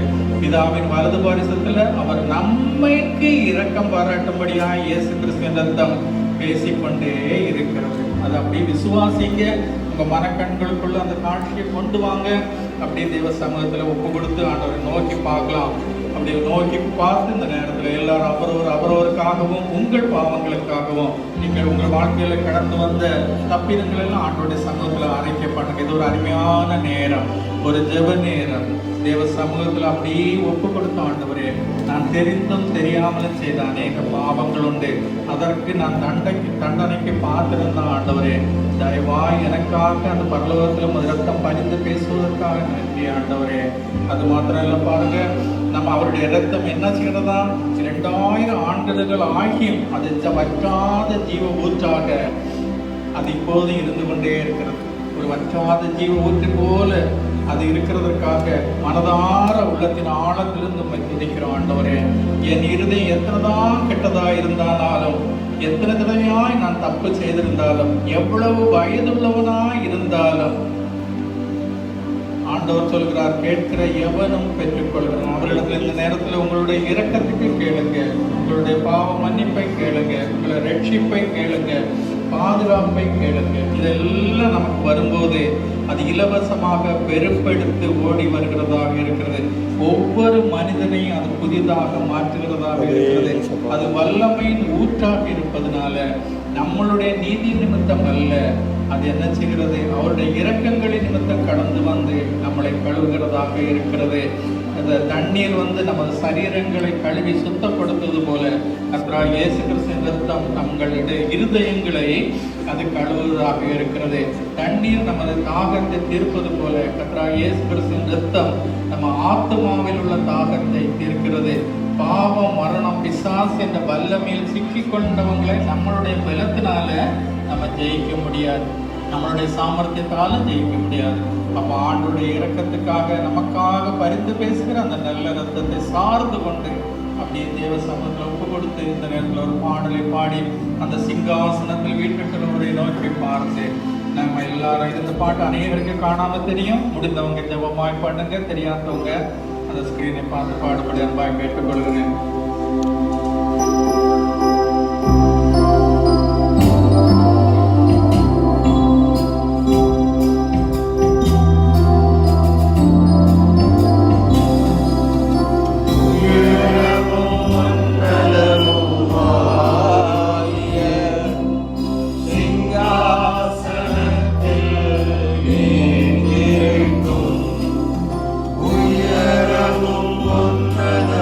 பிதாவின் வலது பாரிசத்துல அவர் நம்மைக்கு இரக்கம் பாராட்டும்படியாக இயேசு கிறிஸ்துவின் ரத்தம் பேசிக்கொண்டே இருக்கிறது. அது அப்படி விசுவாசிங்க, உங்க மனக்கண்களுக்குள்ள அந்த காட்சியை கொண்டு வாங்க. அப்படியே தேவ சமூகத்துல ஒப்பு கொடுத்து ஆண்டவரை நோக்கி பார்க்கலாம். அப்படி நோக்கி பார்த்து இந்த நேரத்துல எல்லாரும் அவரவருக்காகவும் உங்கள் பாவங்களுக்காகவும் நீங்கள் உங்கள் வாழ்க்கையில கடந்து வந்த தப்பிதங்கள் எல்லாம் ஆண்டோடைய சமூகத்துல அரைக்க பண்ணுங்க. இது ஒரு அருமையான நேரம், ஒரு ஜெப நேரம். தேவ சமூகத்துல அப்படியே ஒப்பு கொடுத்த ஆண்டவரே, நான் தெரிந்தும் தெரியாமலும் செய்த அநேக பாவங்கள் உண்டு, அதற்கு நான் தண்டனைக்கு பார்த்திருந்தேன் ஆண்டவரே. தயவாய் எனக்காக அந்த பரலோகத்திலும் ரத்தம் பரிந்து பேசுவதற்காக நன்றி ஆண்டவரே. அது மாத்திரம் இல்ல, பாருங்க, நம்ம அவருடைய ரத்தம் என்ன செய்யறதா, 2000 ஆண்டுகள் ஆகியும் அது வற்றாத ஜீவ ஊற்றாக அது இப்போது இருந்து கொண்டே இருக்கிறது. ஒரு வற்றாத ஜீவ ஊற்று போல அது இருக்கிறதற்காக மனதார உள்ளத்தின் ஆழத்திலிருந்து நம்மை துதிக்கிறோம் ஆண்டவரே. என் இருதயம் எத்தனைதான் கெட்டதா இருந்தாலும், எத்தனை தடவையாய் நான் தப்பு செய்திருந்தாலும், எவ்வளவு வயதுள்ளவனாய் இருந்தாலும், ஆண்டவர் சொல்கிறார், கேட்கிற எவனும் பெற்றுக்கொள்கிறான். அவர்களிடத்தில் இந்த நேரத்தில் உங்களுடைய இரக்கத்துக்கு கேளுங்க, உங்களுடைய பாவ மன்னிப்பை கேளுங்க, உங்களை ரட்சிப்பை கேளுங்க, பாதுகாப்பை கேளுங்க. இதெல்லாம் நமக்கு வரும்போது அது இலவசமாக பெருப்பெடுத்து ஓடி வருகிறதாக இருக்கிறது. ஒவ்வொரு மனிதனையும் அது புதிதாக மாற்றுகிறதாக இருக்கிறது. அது வல்லமையின் ஊற்றாக இருப்பதனால நம்மளுடைய நீதி நிமித்தம் அல்ல, அது என்ன செய்கிறது, அவருடைய இரக்கங்களின் நிமித்தம் கடந்து வந்து நம்மளை கழுவுகிறதாக இருக்கிறது. அந்த தண்ணீர் வந்து நமது சரீரங்களை கழுவி சுத்தப்படுத்துவது போல கர்த்தராகிய இயேசு கிறிஸ்துவின் ரத்தம் நம்மளுடைய இருதயங்களை அது கழுவுவதாக இருக்கிறது. தண்ணீர் நமது தாகத்தை தீர்ப்பது போல கர்த்தராகிய இயேசு கிறிஸ்துவின் ரத்தம் நம்ம ஆத்துமாவில் உள்ள தாகத்தை தீர்க்கிறது. பாவம், மரணம், பிசாசு என்ற வல்லமையில் சிக்கி கொண்டவங்களை நம்மளுடைய பலத்தினால நம்ம ஜெயிக்க முடியாது, நம்மளுடைய சாமர்த்தியத்தாலும் ஜெயிக்க முடியாது. அப்போ ஆண்டுடைய இரக்கத்துக்காக நமக்காக பரிந்து பேசுகிற அந்த நல்ல ரத்தத்தை சார்ந்து கொண்டு அப்படியே தேவ சமூகத்தில் ஒப்பு கொடுத்து இந்த நேரத்தில் ஒரு பாடலை பாடி அந்த சிங்காசனத்தில் வீட்டுக்கிறவரை நோக்கி பார்த்து நம்ம எல்லாரும் இந்த பாட்டு அநேகருக்கு காணாம தெரியும். முடிந்தவங்க ஜெபமாய் பண்ணுங்க, தெரியாதவங்க அந்த ஸ்கிரீனை பார்த்து பாடுபடி அன்பாய் கேட்டுக்கொள்கிறேன். உயரமும் உன்னதமுமாய்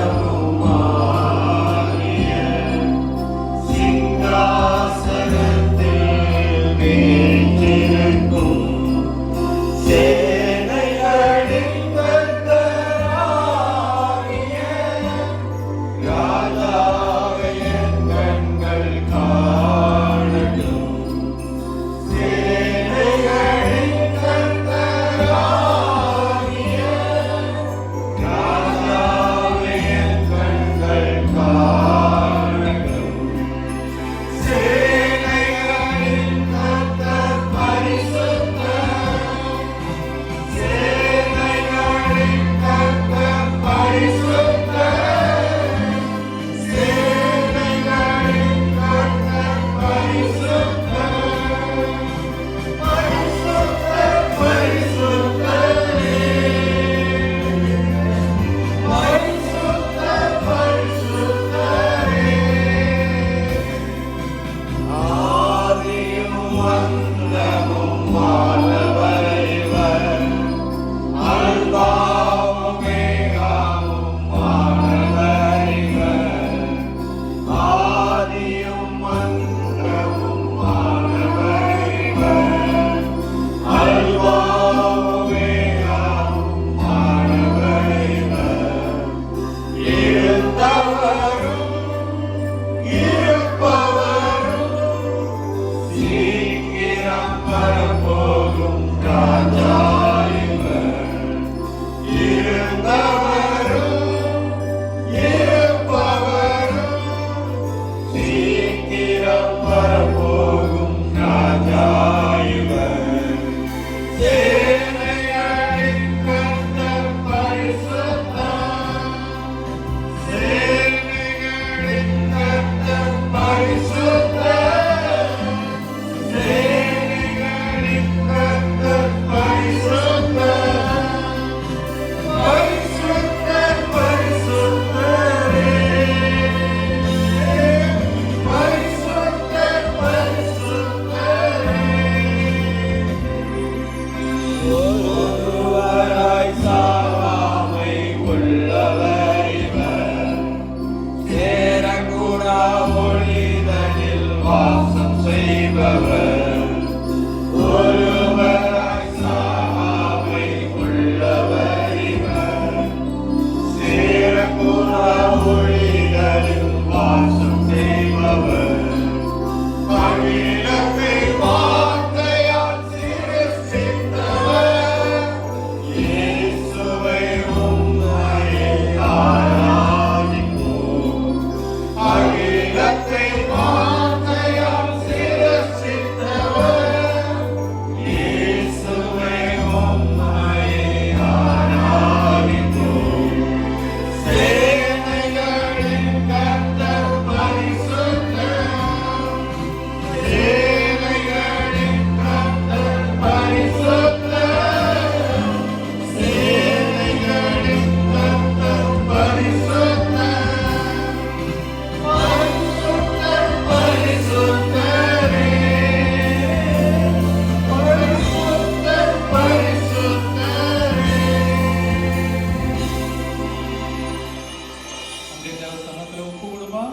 இந்த சமத்துல ஒப்பு கொடுமா.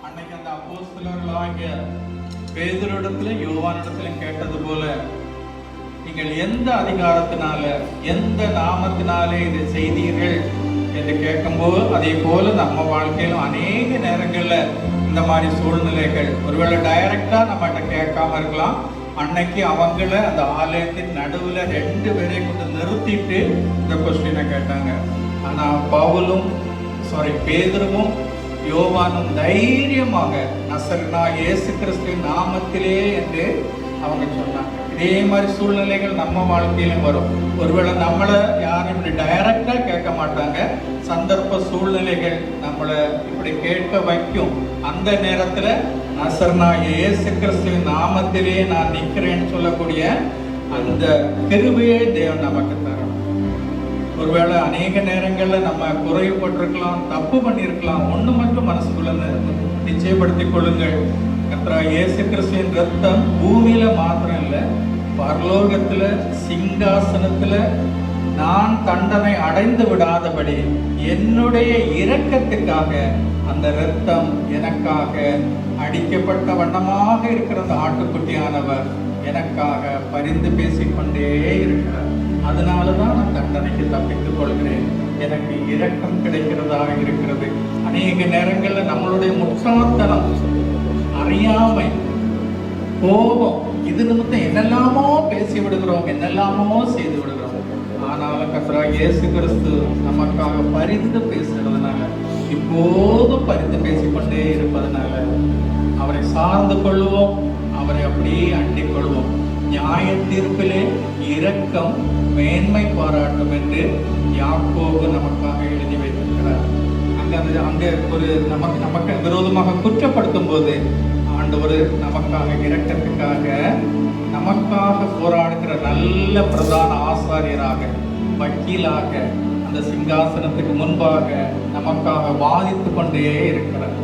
அன்னைக்கு அந்த அப்போஸ்தலர்களாகிய பேதுருவிடத்துல யோவானிடத்துல கேட்டது போல, நீங்கள் எந்த அதிகாரத்தினால எந்த நாமத்தினாலே இதை செய்தீர்கள் என்று கேட்கும்போது, அதே போல நம்ம வாழ்க்கையிலும் அநேக நேரங்கள்ல இந்த மாதிரி சூழ்நிலைகள் ஒருவேளை டைரக்டா நம்மகிட்ட கேட்காம இருக்கலாம். அன்னைக்கு அவங்கள அந்த ஆலயத்தின் நடுவுல 2 பேரை கொண்டு நிறுத்திட்டு இந்த கொஸ்டினை கேட்டாங்க. ஆனா பேதுருவும் யோவானும் தைரியமாக நசரேயனாகிய இயேசு கிறிஸ்துவின் நாமத்திலே என்று அவங்க சொன்னாங்க. இதே மாதிரி சூழ்நிலைகள் நம்ம வாழ்க்கையிலும் வரும். ஒருவேளை நம்மளை யாரும் இப்படி டைரக்டா கேட்க மாட்டாங்க. சந்தர்ப்ப சூழ்நிலைகள் நம்மளை இப்படி கேட்க வைக்கும். அந்த நேரத்துல நசரேயனாகிய இயேசு கிறிஸ்துவின் நாமத்திலே நான் நிற்கிறேன்னு சொல்லக்கூடிய அந்த கிருபையை தேவன் நமக்கு தரணும். ஒருவேளை அநேக நேரங்கள்ல நம்ம குறைவுபட்டிருக்கலாம், தப்பு பண்ணியிருக்கலாம். ஒண்ணு மட்டும் மனசுக்குள்ள நிச்சயப்படுத்திக் கொள்ளுங்கள். கர்த்தராகிய இயேசு கிறிஸ்துவின் ரத்தம் பூமியில மாத்திரம் இல்ல, பரலோகத்துல சிங்காசனத்துல நான் தண்டனை அடைந்து விடாதபடி என்னுடைய இரக்கத்துக்காக அந்த இரத்தம் எனக்காக அடிக்கப்பட்ட வண்ணமாக இருக்கிற அந்த ஆட்டுக்குட்டியானவர் எனக்காக பரிந்து பேசிக்கொண்டே இருக்கிறார். அதனாலதான் நான் தண்டனைக்கு தப்பித்துக் கொள்கிறேன். எனக்கு இரக்கம் கிடைக்கிறதாக இருக்கிறது. அநேக நேரங்கள்ல நம்மளுடைய முட்டாள்தனம், அறியாமை, கோபம், இது நிமித்தம் என்னெல்லாமோ பேசி விடுகிறோம், என்னெல்லாமோ செய்து விடுகிறோம். ஆனாலும் கர்த்தராகிய இயேசு கிறிஸ்து நமக்காக பரிந்து பேசுறதுனால, இப்போதும் பரிந்து பேசிக்கொண்டே இருப்பதனால அவரை சார்ந்து கொள்வோம், அவரை அப்படியே அண்டிக் கொள்வோம். நியாய தீர்ப்பிலே இரக்கம் மேன்மை பாராட்டும் என்று யாக்கோபு நமக்காக எழுதி வைத்திருக்கிறார். அங்கே ஒரு நமக்கு விரோதமாக குற்றப்படுத்தும் போது ஆண்டவர் நமக்காக இரக்கத்துக்காக நமக்காக போராடுகிற நல்ல பிரதான ஆசாரியராக, வக்கீலாக அந்த சிங்காசனத்துக்கு முன்பாக நமக்காக வாதித்து கொண்டே இருக்கிறார்.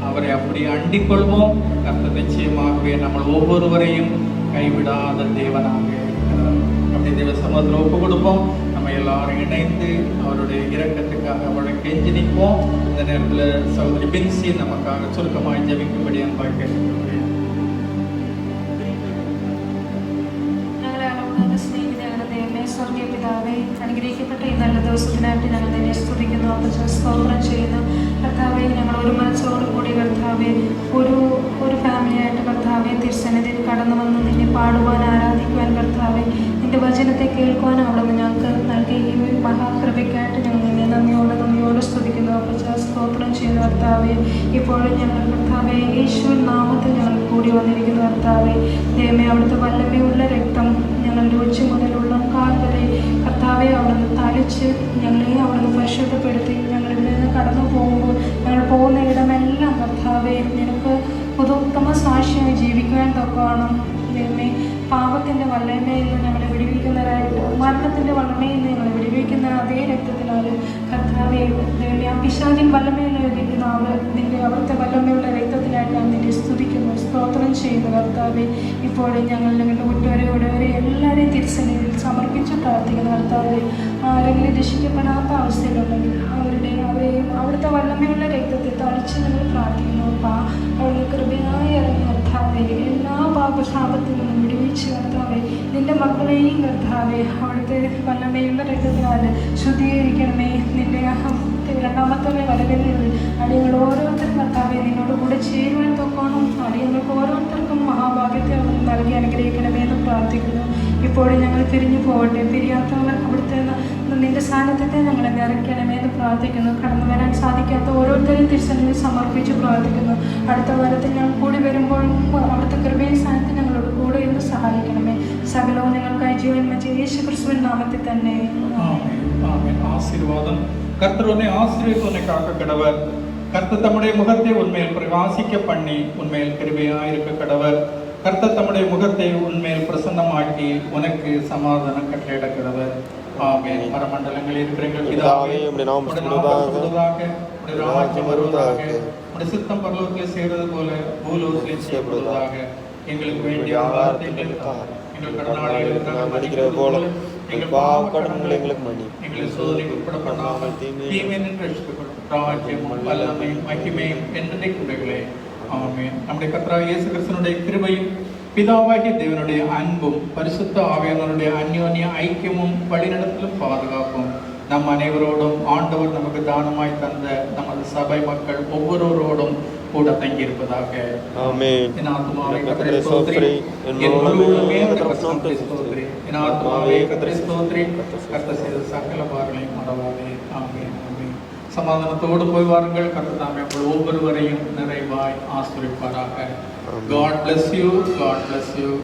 அவரை அப்படி அண்டிக் கொள்வோம். கர்த்தர் நிச்சயமாகவே நம்ம ஒவ்வொருவரையும் கைவிடாத தேவனாக இருக்கிறார். அப்படி தேவ சமூகத்தில் ஒப்பு கொடுப்போம். நம்ம எல்லாரும் இணைந்து அவருடைய இரக்கத்துக்காக அவரை கெஞ்சி நிற்போம். இந்த நேரத்தில் சகோதரி பின்சி நமக்காக சுருக்கமாக ஜெபிக்கும்படி அன்பாக கேட்டுக்கொள்கிறேன். സ്വർഗീയ പിതാവേ, അനുഗ്രഹിക്കപ്പെട്ട ഈ നല്ല ദിവസത്തിനായിട്ട് ഞങ്ങൾ തന്നെ സ്തുതിക്കുന്നു, അപ്പച്ചൻ സ്തോത്രം ചെയ്യുന്നു. കർത്താവെ, ഞങ്ങൾ ഒരു മനസ്സോടുകൂടി കർത്താവെ ഒരു ഫാമിലിയായിട്ട് കർത്താവെ തിരുസന്നിധിയിൽ കടന്നു വന്ന് നിന്നെ പാടുവാൻ, ആരാധിക്കുവാൻ, കർത്താവെ നിന്റെ വചനത്തെ കേൾക്കുവാനും അവിടെ നിന്ന് ഞങ്ങൾക്ക് നൽകിയ ഈ മഹാകൃപയ്ക്കായിട്ട് ഞങ്ങൾ നിന്നെ നന്ദിയോട് സ്തുതിക്കുന്നു, അപ്പച്ചൻ സ്തോത്രം ചെയ്യുന്നു. കർത്താവെ, ഇപ്പോഴും ഞങ്ങൾ കർത്താവെ യേശുവിൻ നാമത്തിൽ ഞങ്ങൾ കൂടി വന്നിരിക്കുന്നു. കർത്താവെ, ദൈവമേ, അവിടുത്തെ വല്ലഭയുള്ള രക്തം ഞങ്ങളുടെ ഉച്ച മുതലുള്ള കാൽ വരെ കർത്താവെ അവിടുന്ന് തളിച്ച് ഞങ്ങളെ അവിടുന്ന് പരിശുദ്ധപ്പെടുത്തി ഞങ്ങളിവിടെ നിന്ന് കടന്നു പോകുമ്പോൾ ഞങ്ങൾ പോകുന്ന ഇടമെല്ലാം കർത്താവെ നിനക്ക് ഉത്തമ സാക്ഷിയായി ജീവിക്കുവാൻ തക്കവണ്ണം ദൈവമേ, പാപത്തിൻ്റെ വല്ലമയിൽ നിന്ന് ഞങ്ങളെ വിടുവിക്കുന്നവരായിട്ട്, മരണത്തിൻ്റെ വല്ലമയിൽ നിന്ന് ഞങ്ങളെ വിടുവിക്കുന്ന അതേ രക്തത്തിനാൽ കർത്താവെ ദൈവമേ, ആ പിശാചിൻ വല്ലമയിൽ ലഭിക്കുന്ന നിന്റെ അവിടുത്തെ വല്ലമയുള്ള രക്തത്തിനായിട്ട് ഞാൻ നിന്നെ സ്തുതിക്കുന്നു, സ്തോത്രം ചെയ്യുന്നു. കർത്താവെ, ഇപ്പോഴും ഞങ്ങൾ ഞങ്ങളുടെ ഉറ്റവരെ എല്ലാവരെയും തിരുസന്നിധിയിൽ സമർപ്പിച്ച് പ്രാർത്ഥിക്കുന്നു. കർത്താവെ, ആരെങ്കിലും രക്ഷിക്കപ്പെടാത്ത അവസ്ഥയിലുണ്ടെങ്കിൽ അവരെയും അവിടുത്തെ വല്ലമയുള്ള രക്തത്തെ തളിച്ച് ഞങ്ങൾ പ്രാർത്ഥിക്കുന്നു. അവിടുന്ന് കൃപയായി ഇറങ്ങി കർത്താവെ എല്ലാ പാപശാപത്തിൽ നിന്നും വിടുവിച്ച് കർത്താവെ നിന്റെ മക്കളെയും കർത്താവെ അവിടുത്തെ വല്ലമയുള്ള രക്തത്തിനാൽ ശുദ്ധീകരിക്കണമേ. നിന്റെ രണ്ടാമത്തെ വരവിൽ അടിയങ്ങൾ ഓരോരുത്തരും കർത്താവെ നിന്നോട് കൂടെ ചേരുവാൻ തൊക്കോണം. അടിയങ്ങൾക്ക് ഓരോരുത്തർക്കും മഹാഭാഗ്യത്തെ നൽകി അനുഗ്രഹിക്കണമേ എന്ന് പ്രാർത്ഥിക്കുന്നു. ഇപ്പോഴും ഞങ്ങൾ പിരിഞ്ഞു പോകട്ടെ, പിരിയാത്തവർ അവിടുത്തെ നിന്റെ സാന്നിധ്യത്തെ ഞങ്ങളെ നിറയ്ക്കണമേ എന്ന് പ്രാർത്ഥിക്കുന്നു. കടന്നു വരാൻ സാധിക്കാത്ത ഓരോരുത്തരും തിരുസന്നിധിയിൽ സമർപ്പിച്ച് പ്രാർത്ഥിക്കുന്നു. അടുത്ത വാരത്തിൽ ഞങ്ങൾ കൂടി വരുമ്പോൾ അവിടുത്തെ കൃപയും സാന്നിധ്യം ഞങ്ങളോട് കൂടെ ഇന്ന് സഹായിക്കണമേ. സകലവും ഞങ്ങൾക്കായി ജീവൻ വെച്ച യേശു ക്രിസ്തുവിൻ നാമത്തിൽ തന്നെ ஆசீர்வாதம். கர்த்தர் உன்னை ஆசீர்வதித்து உன்னை காக்க கடவர். கர்த்தர் தம்முடைய முகத்தை உன்மேல் பிரகாசிக்க பண்ணி உன்மேல் கிருபையாயிருக்க கடவர். கர்த்தர் தம்முடைய முகத்தை உன்மேல் பிரசன்னமாக்கி உனக்கு சமாதானம் கட்டளையிட கடவர். ஆமென். மரமண்டலங்களில் இருக்கிற எங்கள் பிதாவே, உம்முடைய நாமம் பரிசுத்தப்படுவதாக, உம்முடைய ராஜ்யம் வருவதாக, உம்முடைய சித்தம் பரலோகத்திலே செய்வது போல பூலோகத்திலே செய்யப்படுவதாக. எங்களுக்கு வேண்டிய ஆகாரத்தை எங்கள் கடனாளிகளுக்கு நாங்கள் மன்னிக்கிறது போல எங்கள் பாவ கடன்களை எங்களுக்கு மன்னி, எங்களை சோதனைக்கு உட்பட பண்ணாமல் தீமையை நின்று ரட்சித்துக் கொள்ளும். ராஜ்யமும் வல்லமையும் மகிமையும் என்றைக்குடைகளே. ஆமென். நம்முடைய கர்த்தராகிய இயேசு கிறிஸ்துவினுடைய கிருபையும் பிதாவாகிய தேவனுடைய அன்பும் பரிசுத்த ஆவியானவருடைய அந்யோன்ய ஐக்கியமும் வழிநடத்தலும் பாதுகாப்பும் நம் அனைவரோடும் ஆண்டவர் நமக்கு தானமாய் தந்த நமது சபை மக்கள் ஒவ்வொருவரோடும் கூட தங்கியிருப்பதாக. ஆமென். என் ஆத்துமாவே கர்த்தரை கர்த்தரை ஸ்தோத்திரி, ஸ்தோத்திரி. என் முழு உள்ளமே அவருடைய பிரசன்னத்தை ஸ்தோத்திரி. என் ஆத்துமாவே கர்த்தரை ஸ்தோத்திரி, கர்த்தர் செய்த சகல பாவங்களையும் மறவாதே. ஆமென். ஆமென். சமாதானத்தோடு போய் வாருங்கள். கர்த்தர் தாமே உங்கள் ஒவ்வொருவரையும் நிறைவாய் ஆசீர்வதிப்பாராக. God bless you. God bless you.